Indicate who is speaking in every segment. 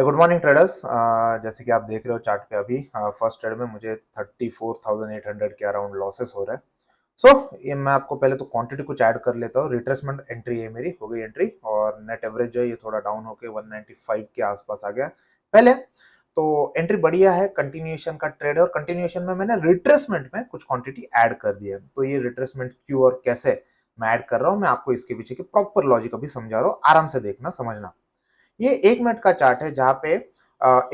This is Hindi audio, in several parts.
Speaker 1: Good morning traders. जैसे कि आप देख रहे हो चार्ट पे अभी फर्स्ट ट्रेड में मुझे 34,800 के अराउंड लॉसेस हो रहे हैं। ये मैं आपको पहले तो क्वांटिटी कुछ ऐड कर लेता हूँ। रिट्रेसमेंट एंट्री है मेरी, हो गई एंट्री, और नेट एवरेज जो है ये थोड़ा डाउन होके 195 के आसपास आ गया पहले। तो एंट्री बढ़िया है, कंटिन्यूएशन का ट्रेड है, और कंटिन्यूएशन में मैंने रिट्रेसमेंट में कुछ क्वांटिटी ऐड कर दी है। तो ये रिट्रेसमेंट क्यों और कैसे मैं ऐड कर रहा हूँ, मैं आपको इसके पीछे की प्रॉपर लॉजिक अभी समझा रहा हूँ, आराम से देखना समझना। ये 1 मिनट का चार्ट है जहां पे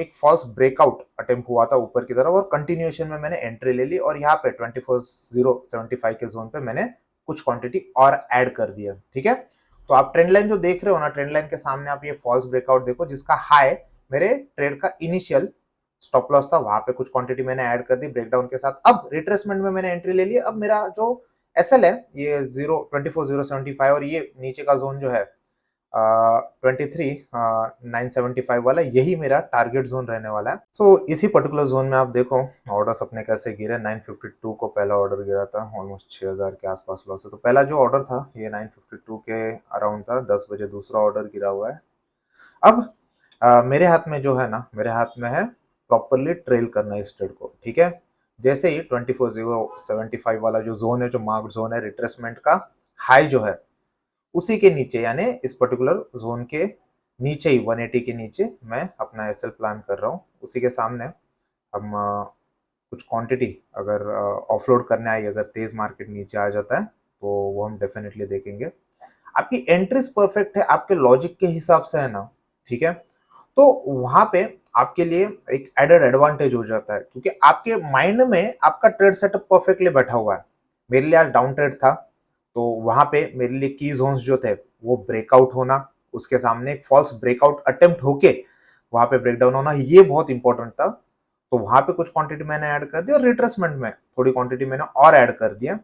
Speaker 1: एक फॉल्स ब्रेकआउट अटेम्प्ट हुआ था ऊपर की तरफ, और कंटिन्यूएशन में मैंने एंट्री ले ली, और यहाँ पे 24,075 के जोन पे मैंने कुछ क्वांटिटी और ऐड कर दिया। ठीक है, तो आप ट्रेंड लाइन जो देख रहे हो ना, ट्रेंड लाइन के सामने आप ये फॉल्स ब्रेकआउट देखो, जिसका हाई मेरे ट्रेड का इनिशियल स्टॉप लॉस था, वहां पे कुछ क्वांटिटी मैंने ऐड कर दी ब्रेकडाउन के साथ। अब रिट्रेसमेंट में मैंने एंट्री ले ली। अब मेरा जो एसएल है ये 24,075, और ये नीचे का जोन जो है 23,975 वाला, यही मेरा टारगेट जोन रहने वाला है। इसी पर्टिकुलर जोन में आप देखो ऑर्डर्स अपने कैसे गिरे। 952 को पहला ऑर्डर गिरा था, ऑलमोस्ट 6,000 के आसपास लॉस है। तो पहला जो ऑर्डर था ये 952 के अराउंड था, 10 बजे दूसरा ऑर्डर गिरा हुआ है। अब मेरे हाथ में जो है ना, मेरे हाथ में है प्रॉपरली ट्रेल करना इस ट्रेड को। ठीक है, जैसे ही 24,075 वाला जो जोन है, जो मार्क्ड जोन है रिट्रेसमेंट का, हाई जो है उसी के नीचे, यानी इस पर्टिकुलर जोन के नीचे ही 180 के नीचे मैं अपना एसएल प्लान कर रहा हूँ। उसी के सामने हम कुछ क्वांटिटी अगर ऑफलोड करने आई, अगर तेज मार्केट नीचे आ जाता है तो वो हम डेफिनेटली देखेंगे। आपकी एंट्रीज परफेक्ट है, आपके लॉजिक के हिसाब से है ना, ठीक है, तो वहां पे आपके लिए एक एडेड एडवांटेज हो जाता है, क्योंकि आपके माइंड में आपका ट्रेड सेटअप परफेक्टली बैठा हुआ है। मेरे लिए आज डाउन ट्रेड था, तो वहां पे मेरे लिए की जोन्स जो थे वो ब्रेकआउट होना, उसके सामने एक फॉल्स ब्रेकआउट अटेम्प्ट होके वहां पे ब्रेकडाउन होना, ये बहुत इंपॉर्टेंट था। तो वहां पे कुछ क्वांटिटी मैंने ऐड कर दी, और रिट्रेसमेंट में थोड़ी क्वांटिटी मैंने और ऐड कर दिया,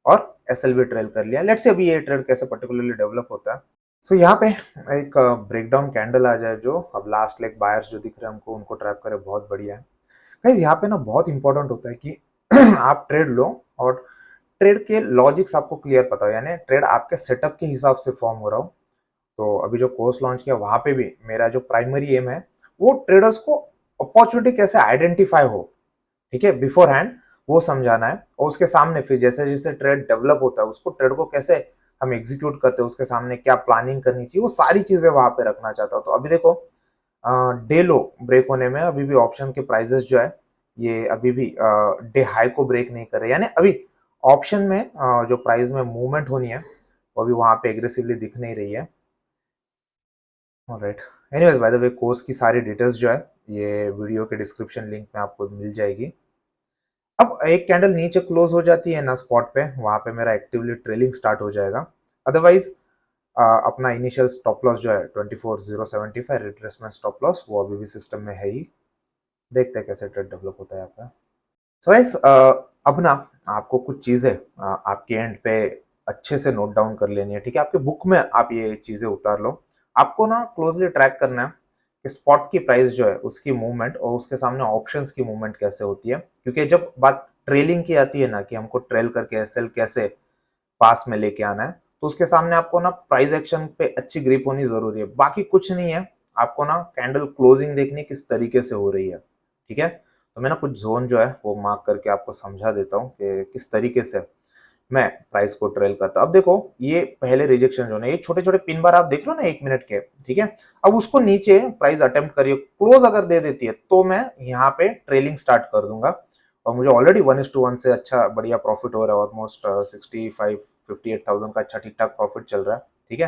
Speaker 1: और एसएल भी ट्रेल कर लिया। लेट्स से अभी ये ट्रेड कैसे पर्टिकुलरली डेवलप होता है। यहाँ पे एक ब्रेकडाउन कैंडल आ जाए, जो अब लास्ट लेग बायर्स जो दिख रहे हैं हमको, उनको ट्रैप करे, बहुत बढ़िया है। गाइस यहाँ पे ना बहुत इंपॉर्टेंट होता है कि आप ट्रेड लो, और ट्रेड के लॉजिक्स आपको क्लियर पता हो, यानी ट्रेड आपके सेटअप के हिसाब से फॉर्म हो रहा हो। तो अभी जो कोर्स लॉन्च किया वहां पे भी मेरा जो प्राइमरी एम है वो ट्रेडर्स को अपॉर्चुनिटी कैसे आइडेंटिफाई हो, ठीक है, बिफोर हैंड, वो समझाना है। और उसके सामने फिर जैसे जैसे ट्रेड डेवलप होता है, उसको ट्रेड को कैसे हम एग्जीक्यूट करते हैं, उसके सामने क्या प्लानिंग करनी चाहिए, वो सारी चीजें वहां पे रखना चाहता हूँ। तो अभी देखो डे लो ब्रेक होने में अभी भी ऑप्शन के प्राइसेस जो है ये अभी भी डे हाई को ब्रेक नहीं कर रहे, यानी अभी ऑप्शन में जो प्राइस में मूवमेंट होनी है वो अभी वहां पे एग्रेसिवली दिख नहीं रही है। Alright, anyways by the way course की सारी डिटेल्स जो है ये वीडियो के डिस्क्रिप्शन लिंक में आपको मिल जाएगी। अब एक कैंडल नीचे क्लोज हो जाती है ना स्पॉट पे, वहां पे मेरा एक्टिवली ट्रेलिंग स्टार्ट हो जाएगा। अदरवाइज अपना इनिशियल स्टॉप लॉस जो है 24,075 रिट्रेसमेंट स्टॉप लॉस, वो अभी भी सिस्टम में है ही। देखते हैं कैसे ट्रेड डेवलप होता है यहाँ पे। गाइस अब ना आपको कुछ चीजें आपके एंड पे अच्छे से नोट डाउन कर लेनी है। ठीक है, आपके बुक में आप ये चीजें उतार लो। आपको ना क्लोजली ट्रैक करना है कि स्पॉट की प्राइस जो है उसकी मूवमेंट, और उसके सामने ऑप्शंस की मूवमेंट कैसे होती है। क्योंकि जब बात ट्रेलिंग की आती है ना, कि हमको ट्रेल करके एसएल कैसे पास में लेके आना है, तो उसके सामने आपको ना प्राइस एक्शन पे अच्छी ग्रिप होनी जरूरी है। बाकी कुछ नहीं है, आपको ना कैंडल क्लोजिंग देखनी किस तरीके से हो रही है। ठीक है, तो मैं ना कुछ जोन जो है वो मार्क करके आपको समझा देता हूँ कि किस तरीके से मैं प्राइस को ट्रेल करता हूँ। अब देखो ये पहले रिजेक्शन जोन है, ये छोटे छोटे पिन बार आप देख लो ना 1 मिनट के। ठीक है, अब उसको नीचे प्राइस अटेम्प्ट करिए, क्लोज अगर दे देती है तो मैं यहाँ पे ट्रेलिंग स्टार्ट कर दूंगा। और मुझे ऑलरेडी 1:1 से अच्छा बढ़िया प्रॉफिट हो रहा है, ऑलमोस्ट 58,000 का अच्छा ठीक ठाक प्रॉफिट चल रहा है। ठीक है,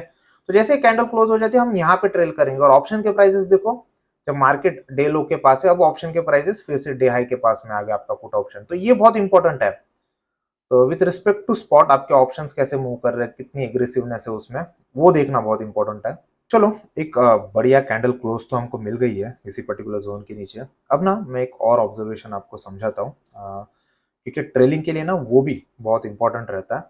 Speaker 1: तो जैसे कैंडल क्लोज हो जाती है हम यहाँ पे ट्रेल करेंगे। और ऑप्शन के प्राइसेस देखो, जब मार्केट डे लो के पास है, अब ऑप्शन के प्राइसेस फिर से डे हाई के पास में आ गया आपका पुट ऑप्शन, तो ये बहुत इंपॉर्टेंट है। तो विद रिस्पेक्ट टू स्पॉट आपके ऑप्शंस कैसे मूव कर रहे हैं, कितनी एग्रेसिवनेस है उसमें, वो देखना बहुत इंपॉर्टेंट है। चलो एक बढ़िया कैंडल क्लोज तो हमको मिल गई है इसी पर्टिकुलर जोन के नीचे। अब ना मैं एक और ऑब्जर्वेशन आपको समझाता हूँ, क्योंकि ट्रेलिंग के लिए ना वो भी बहुत इंपॉर्टेंट रहता है।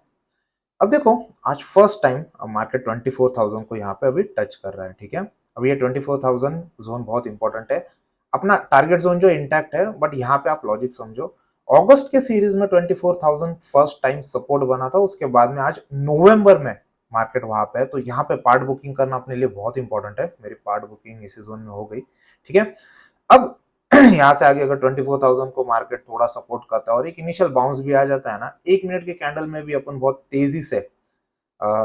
Speaker 1: अब देखो आज फर्स्ट टाइम मार्केट 24,000 को यहाँ पे अभी टच कर रहा है। ठीक है, अब ये 24,000 जोन बहुत इंपॉर्टेंट है। अपना टारगेट जोन जो इंटैक्ट है, बट यहाँ पे आप लॉजिक समझो। अगस्त के सीरीज में 24,000 फर्स्ट टाइम सपोर्ट बना था, उसके बाद में आज नवंबर में मार्केट वहां पे है, तो यहाँ पे पार्ट बुकिंग करना अपने लिए बहुत इंपॉर्टेंट है। मेरी पार्ट बुकिंग इसी जोन में हो गई, ठीक है। अब यहाँ से आगे अगर 24,000 को मार्केट थोड़ा सपोर्ट करता है और एक इनिशियल बाउंस भी आ जाता है ना, 1 मिनट के कैंडल में भी अपन बहुत तेजी से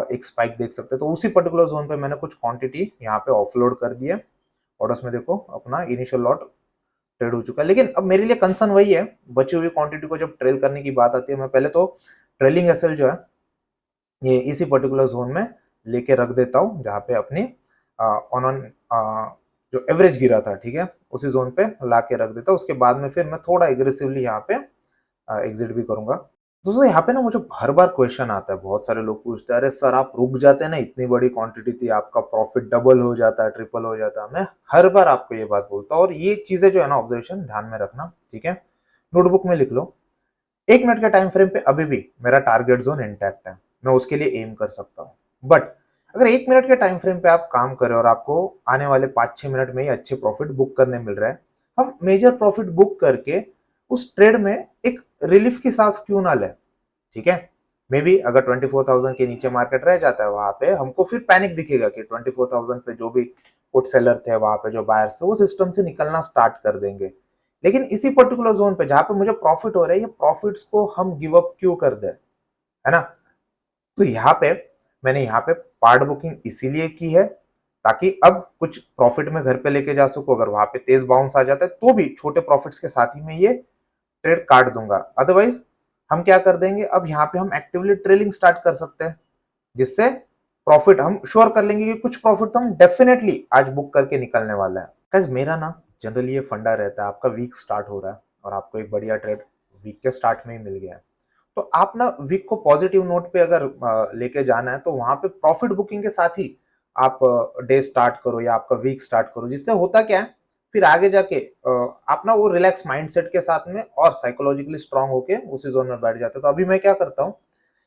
Speaker 1: एक स्पाइक देख सकते हैं। तो उसी पर्टिकुलर जोन पे मैंने कुछ क्वांटिटी यहाँ पे ऑफलोड कर दी है। ऑर्डर्स में देखो अपना इनिशियल लॉट ट्रेड हो चुका है, लेकिन अब मेरे लिए कंसर्न वही है, बची हुई क्वांटिटी को जब ट्रेल करने की बात आती है, मैं पहले तो ट्रेलिंग एसएल जो है ये इसी पर्टिकुलर जोन में लेके रख देता हूँ, जहाँ पे अपनी ऑन ऑन जो एवरेज गिरा था, ठीक है, उसी जोन पे ला के रख देता हूँ। उसके बाद में फिर मैं थोड़ा एग्रेसिवली यहाँ पे एग्जिट भी करूंगा। दोस्तों यहाँ पे ना मुझे हर बार क्वेश्चन आता है, बहुत सारे लोग पूछते हैं, अरे सर आप रुक जाते हैं ना, इतनी बड़ी क्वांटिटी थी, आपका प्रॉफिट डबल हो जाता है, ट्रिपल हो जाता है। मैं हर बार आपको ये बात बोलता हूँ, और ये चीजें जो है ना ऑब्जर्वेशन ध्यान में रखना, ठीक है, नोटबुक में लिख लो। 1 मिनट के टाइम फ्रेम पे अभी भी मेरा टारगेट जोन इंटैक्ट है, मैं उसके लिए एम कर सकता हूँ। बट अगर 1 मिनट के टाइम फ्रेम पे आप काम करें और आपको आने वाले 5-6 मिनट में ही अच्छे प्रॉफिट बुक करने मिल रहा है, हम मेजर प्रॉफिट बुक करके उस ट्रेड में एक रिलीफ की सांस क्यों ना ले, ठीक है। मे बी अगर 24,000 के नीचे मार्केट रह जाता है, वहां पे हमको फिर पैनिक दिखेगा कि 24,000 पे जो भी पुट सेलर थे, वहां पे जो बायर्स थे, वो सिस्टम से निकलना स्टार्ट कर देंगे। लेकिन इसी पर्टिकुलर जोन पे जहां पे मुझे प्रॉफिट हो रहा है, ये प्रॉफिट्स को हम गिव अप क्यों कर दे, है ना। तो यहाँ पे मैंने यहाँ पे पार्ट बुकिंग इसीलिए की है, ताकि अब कुछ प्रॉफिट में घर पे लेके जा सकूं। अगर वहां पे तेज बाउंस आ जाता है तो भी छोटे प्रॉफिट्स के साथ ही मैं ये ट्रेड काट दूंगा। अदरवाइज हम क्या कर देंगे, अब यहाँ पे हम एक्टिवली ट्रेलिंग स्टार्ट कर सकते हैं, जिससे प्रॉफिट हम श्योर कर लेंगे कि कुछ प्रॉफिट तो हम डेफिनेटली आज बुक करके निकलने वाला है। गाइस मेरा ना जनरली ये फंडा रहता है, आपका वीक स्टार्ट हो रहा है और आपको एक बढ़िया ट्रेड वीक के स्टार्ट में ही मिल गया है, तो आप ना वीक को पॉजिटिव नोट पे अगर लेके जाना है, तो वहां पे प्रॉफिट बुकिंग के साथ ही आप डे स्टार्ट करो या आपका वीक स्टार्ट करो। जिससे होता क्या है, फिर आगे जाके आप ना वो रिलैक्स माइंडसेट के साथ में और साइकोलॉजिकली स्ट्रांग होके उसी जोन में बैठ जाते हो। तो अभी मैं क्या करता हूँ,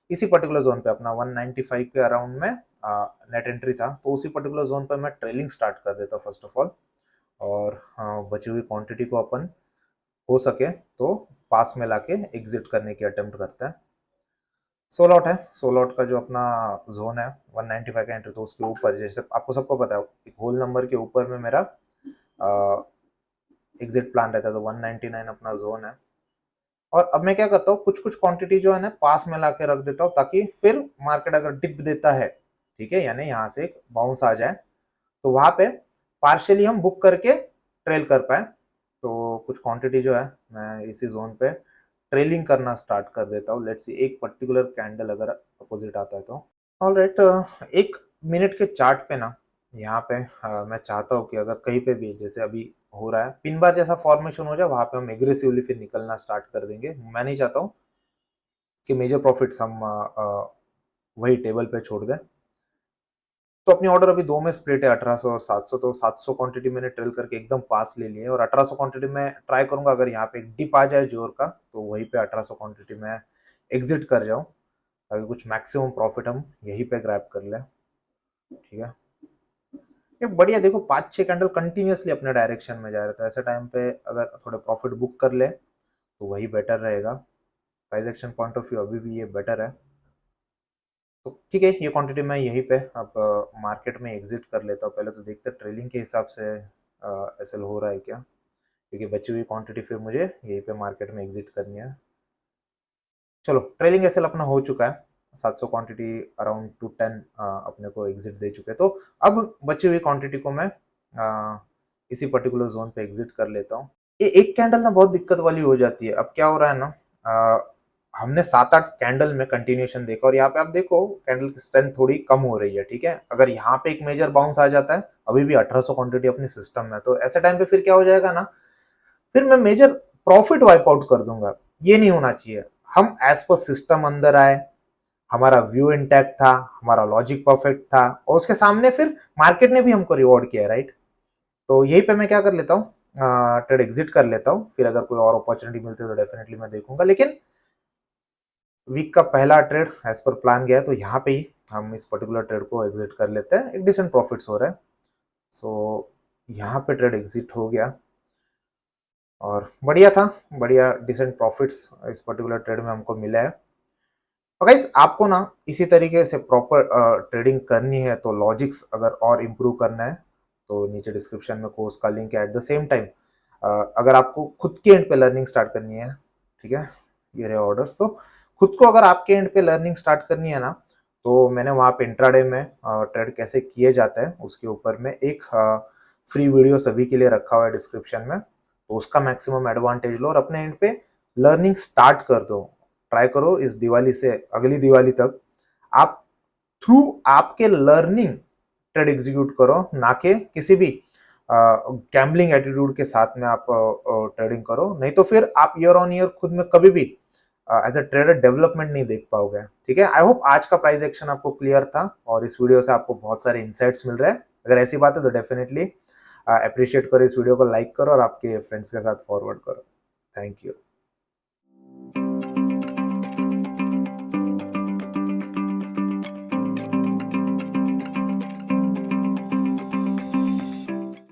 Speaker 1: इसी पर्टिकुलर जोन पे अपना 195 के अराउंड में नेट एंट्री था, तो उसी पर्टिकुलर जोन पे मैं ट्रेलिंग स्टार्ट कर देता फर्स्ट ऑफ ऑल, और बची हुई क्वांटिटी को अपन हो सके तो पास में लाके एग्जिट करने की अटेम्प्ट करते हैं। सोल आउट है, सोल आउट का जो अपना जोन है 195 का एंट्री, तो उसके ऊपर जैसे आपको सबको पता है, एक होल नंबर के ऊपर में मेरा एग्जिट प्लान रहता है, तो 199 अपना जोन है। और अब मैं क्या करता हूँ, कुछ कुछ क्वांटिटी जो है ना पास में ला के रख देता हूँ, ताकि फिर मार्केट अगर डिप देता है, ठीक है, यानी यहाँ से एक बाउंस आ जाए, तो वहां पे पार्शियली हम बुक करके ट्रेल कर पाए। तो कुछ क्वांटिटी जो है मैं इसी जोन पे ट्रेलिंग करना स्टार्ट कर देता हूँ। लेट्स सी एक पर्टिकुलर कैंडल अगर अपोजिट आता है तो ऑलराइट। 1 मिनट के चार्ट पे ना यहाँ पे मैं चाहता हूँ कि अगर कहीं पे भी जैसे अभी हो रहा है पिन बार जैसा फॉर्मेशन हो जाए, वहां पे हम एग्रेसिवली फिर निकलना स्टार्ट कर देंगे। मैं नहीं चाहता हूँ कि मेजर प्रॉफिट्स हम वही टेबल पे छोड़ दें। तो अपनी ऑर्डर अभी दो में स्प्लिट है, 1800 और 700। तो 700 क्वांटिटी मैंने ट्रेल करके एकदम पास ले लिए, और 1800 क्वांटिटी में ट्राई करूंगा अगर यहाँ पे एक डिप आ जाए जोर का, तो वहीं पे 1800 क्वांटिटी में एग्जिट कर जाऊं, ताकि कुछ मैक्सिमम प्रॉफिट हम यहीं पे ग्रैब कर लें, ठीक है। ये बढ़िया देखो 5-6 कैंडल कंटिन्यूअसली अपने डायरेक्शन में जा रहे थे, ऐसे टाइम पे अगर थोड़े प्रॉफिट बुक कर ले तो वही बेटर रहेगा। Price action point of view अभी भी ये बेटर है। तो ठीक है, ये क्वांटिटी मैं यहीं पे अब मार्केट में एग्जिट कर लेता हूँ। पहले तो देखते हैं ट्रेलिंग के हिसाब से एसएल हो रहा है क्या, क्योंकि बची हुई क्वांटिटी फिर मुझे यहीं पे मार्केट में एग्जिट करनी है। चलो ट्रेलिंग एसएल अपना हो चुका है, 700 क्वांटिटी अराउंड 210 अपने को एग्जिट दे चुके हैं। तो अब बची हुई क्वांटिटी को मैं इसी पर्टिकुलर जोन पे एग्जिट कर लेता हूँ। ये एक कैंडल ना बहुत दिक्कत वाली हो जाती है। अब क्या हो रहा है ना, हमने 7-8 कैंडल में कंटिन्यूएशन देखा, और यहाँ पे आप देखो कैंडल की स्ट्रेंथ थोड़ी कम हो रही है, ठीक है। अगर यहाँ पे एक मेजर बाउंस आ जाता है, अभी भी 1800 क्वांटिटी अपनी सिस्टम में, तो ऐसे टाइम पे फिर क्या हो जाएगा ना, फिर मैं मेजर प्रॉफिट वाइप आउट कर दूंगा। ये नहीं होना चाहिए। हम एज पर सिस्टम अंदर आए, हमारा व्यू इंटैक्ट था, हमारा लॉजिक परफेक्ट था, और उसके सामने फिर मार्केट ने भी हमको रिवॉर्ड किया, राइट। तो यही पे मैं क्या कर लेता हूँ, ट्रेड एग्जिट कर लेता हूँ। फिर अगर कोई और अपॉर्चुनिटी मिलती है तो डेफिनेटली मैं देखूंगा, लेकिन वीक का पहला ट्रेड एज पर प्लान गया, तो यहाँ पे ही हम इस पर्टिकुलर ट्रेड को एग्जिट कर लेते हैं। एक डिसेंट प्रॉफिट्स हो रहे हैं, सो यहाँ पे ट्रेड एग्जिट हो गया और बढ़िया था, बढ़िया डिसेंट प्रॉफिट्स इस पर्टिकुलर ट्रेड में हमको मिला है। तो गाइस आपको ना इसी तरीके से प्रॉपर ट्रेडिंग करनी है, तो लॉजिक्स अगर और इम्प्रूव करना है तो नीचे डिस्क्रिप्शन में कोर्स का लिंक है। एट द सेम टाइम अगर आपको खुद के एंड पे लर्निंग स्टार्ट करनी है, ठीक है, ये रहे ऑर्डर्स, तो खुद को अगर आपके एंड पे लर्निंग स्टार्ट करनी है ना, तो मैंने वहाँ पे इंट्राडे में ट्रेड कैसे किए जाते हैं उसके ऊपर में एक फ्री वीडियो सभी के लिए रखा हुआ है डिस्क्रिप्शन में, तो उसका मैक्सिमम एडवांटेज लो और अपने एंड पे लर्निंग स्टार्ट कर दो। ट्राई करो इस दिवाली से अगली दिवाली तक आप थ्रू आपके लर्निंग ट्रेड एग्जीक्यूट करो, ना कि किसी भी गैम्बलिंग एटीट्यूड के साथ में आप ट्रेडिंग करो, नहीं तो फिर आप ईयर ऑन ईयर खुद में कभी भी एज अ ट्रेडर डेवलपमेंट नहीं देख पाओगे। ठीक है, आई होप आज का प्राइस एक्शन आपको क्लियर था और इस वीडियो से आपको बहुत सारे इंसाइट्स मिल रहे हैं। अगर ऐसी बात है तो डेफिनेटली अप्रिशिएट करो, इस वीडियो को लाइक करो और आपके फ्रेंड्स के साथ फॉरवर्ड करो। Thank you.